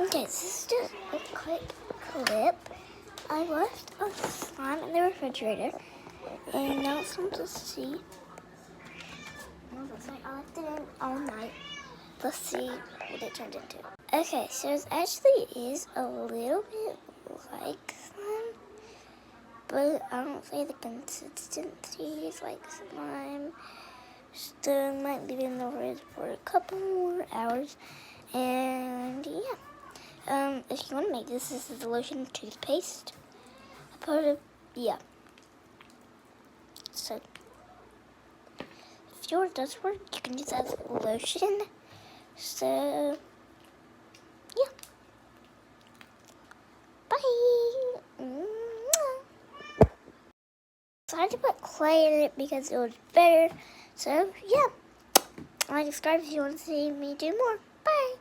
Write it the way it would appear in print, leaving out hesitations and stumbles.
Okay, this is just a quick clip. I left a slime in the refrigerator, and now it's time to see. No, that's right. I left it in all night. Let's see what it turned into. Okay, so it actually is a little bit like slime, but I don't say the consistency is like slime. Still might leave it in the fridge for a couple more hours, and yeah. If you want to make this is the lotion toothpaste. Yeah. So, if yours does work, you can use that as lotion. So, yeah. Bye. So I had to put clay in it because it was better. So, yeah. Like, subscribe if you want to see me do more. Bye.